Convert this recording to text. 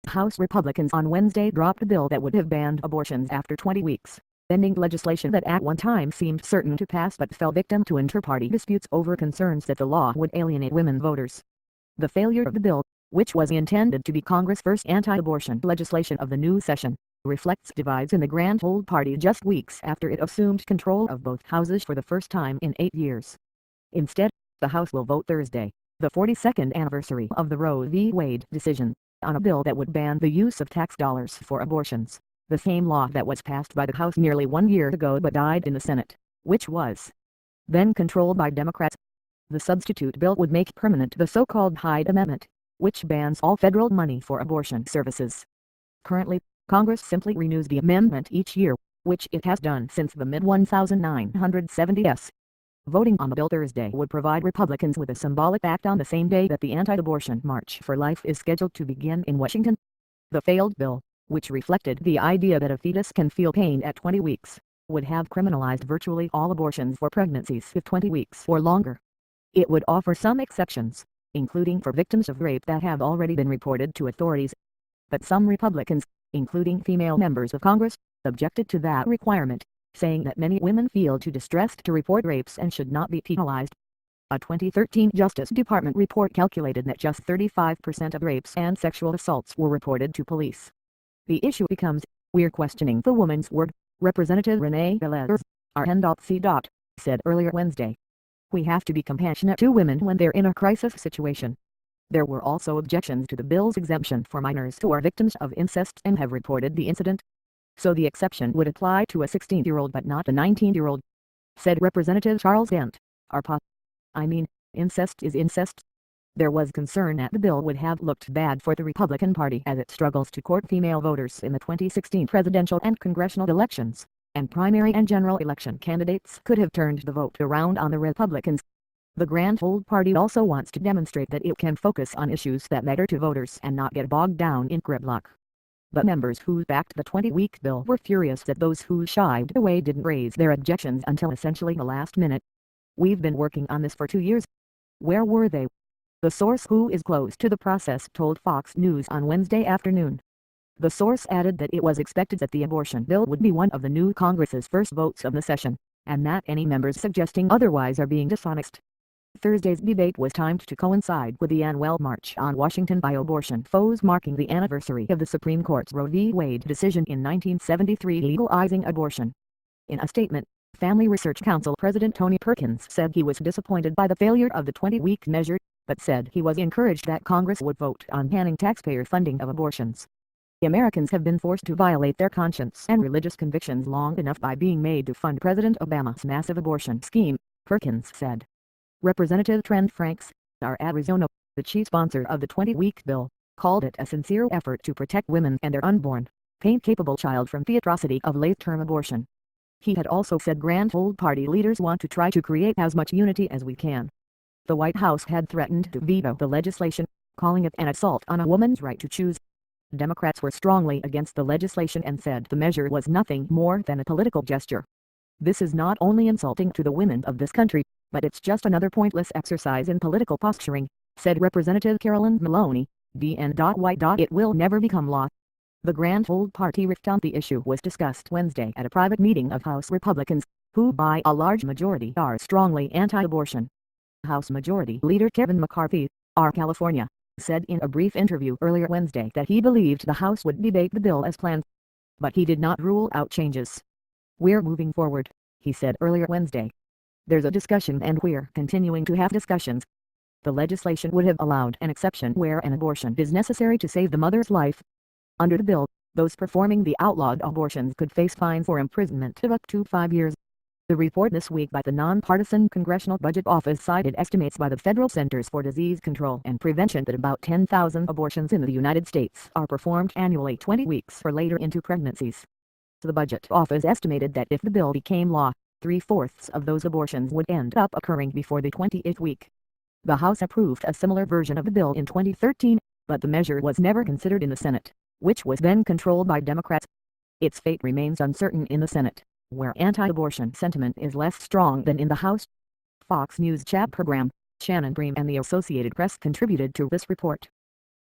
House Republicans on Wednesday dropped a bill that would have banned abortions after 20 weeks, ending legislation that at one time seemed certain to pass but fell victim to inter-party disputes over concerns that the law would alienate women voters. The failure of the bill, which was intended to be Congress' first anti-abortion legislation of the new session, reflects divides in the Grand Old Party just weeks after it assumed control of both houses for the first time in 8 years. Instead, the House will vote Thursday, the 42nd anniversary of the Roe v. Wade decision, on a bill that would ban the use of tax dollars for abortions, the same law that was passed by the House nearly 1 year ago but died in the Senate, which was then controlled by Democrats. The substitute bill would make permanent the so-called Hyde Amendment, which bans all federal money for abortion services. Currently, Congress simply renews the amendment each year, which it has done since the mid-1970s. Voting on the bill Thursday would provide Republicans with a symbolic act on the same day that the anti-abortion March for Life is scheduled to begin in Washington. The failed bill, which reflected the idea that a fetus can feel pain at 20 weeks, would have criminalized virtually all abortions for pregnancies of 20 weeks or longer. It would offer some exceptions, including for victims of rape that have already been reported to authorities. But some Republicans, including female members of Congress, objected to that requirement, saying that many women feel too distressed to report rapes and should not be penalized. A 2013 Justice Department report calculated that just 35% of rapes and sexual assaults were reported to police. The issue becomes, we're questioning the woman's word, Representative Renee Velez, RN.C. said earlier Wednesday. We have to be compassionate to women when they're in a crisis situation. There were also objections to the bill's exemption for minors who are victims of incest and have reported the incident. So the exception would apply to a 16-year-old but not a 19-year-old, said Representative Charles Dent, RPA. I mean, incest is incest. There was concern that the bill would have looked bad for the Republican Party as it struggles to court female voters in the 2016 presidential and congressional elections, and primary and general election candidates could have turned the vote around on the Republicans. The Grand Old Party also wants to demonstrate that it can focus on issues that matter to voters and not get bogged down in gridlock. But members who backed the 20-week bill were furious that those who shied away didn't raise their objections until essentially the last minute. We've been working on this for 2 years. Where were they? The source who is close to the process told Fox News on Wednesday afternoon. The source added that it was expected that the abortion bill would be one of the new Congress's first votes of the session, and that any members suggesting otherwise are being dishonest. Thursday's debate was timed to coincide with the annual March on Washington by abortion foes marking the anniversary of the Supreme Court's Roe v. Wade decision in 1973 legalizing abortion. In a statement, Family Research Council President Tony Perkins said he was disappointed by the failure of the 20-week measure, but said he was encouraged that Congress would vote on banning taxpayer funding of abortions. Americans have been forced to violate their conscience and religious convictions long enough by being made to fund President Obama's massive abortion scheme, Perkins said. Representative Trent Franks, Arizona, the chief sponsor of the 20-week bill, called it a sincere effort to protect women and their unborn, pain-capable child from the atrocity of late-term abortion. He had also said Grand Old Party leaders want to try to create as much unity as we can. The White House had threatened to veto the legislation, calling it an assault on a woman's right to choose. Democrats were strongly against the legislation and said the measure was nothing more than a political gesture. This is not only insulting to the women of this country, but it's just another pointless exercise in political posturing, said Representative Carolyn Maloney, DN.Y. It will never become law. The Grand Old Party rift on the issue was discussed Wednesday at a private meeting of House Republicans, who by a large majority are strongly anti-abortion. House Majority Leader Kevin McCarthy, R. California, said in a brief interview earlier Wednesday that he believed the House would debate the bill as planned. But he did not rule out changes. We're moving forward, he said earlier Wednesday. There's a discussion and we're continuing to have discussions. The legislation would have allowed an exception where an abortion is necessary to save the mother's life. Under the bill, those performing the outlawed abortions could face fines or imprisonment of up to 5 years. The report this week by the nonpartisan Congressional Budget Office cited estimates by the Federal Centers for Disease Control and Prevention that about 10,000 abortions in the United States are performed annually 20 weeks or later into pregnancies. The Budget Office estimated that if the bill became law, 3/4 of those abortions would end up occurring before the 28th week. The House approved a similar version of the bill in 2013, but the measure was never considered in the Senate, which was then controlled by Democrats. Its fate remains uncertain in the Senate, where anti-abortion sentiment is less strong than in the House. Fox News chat program, Shannon Bream and the Associated Press contributed to this report.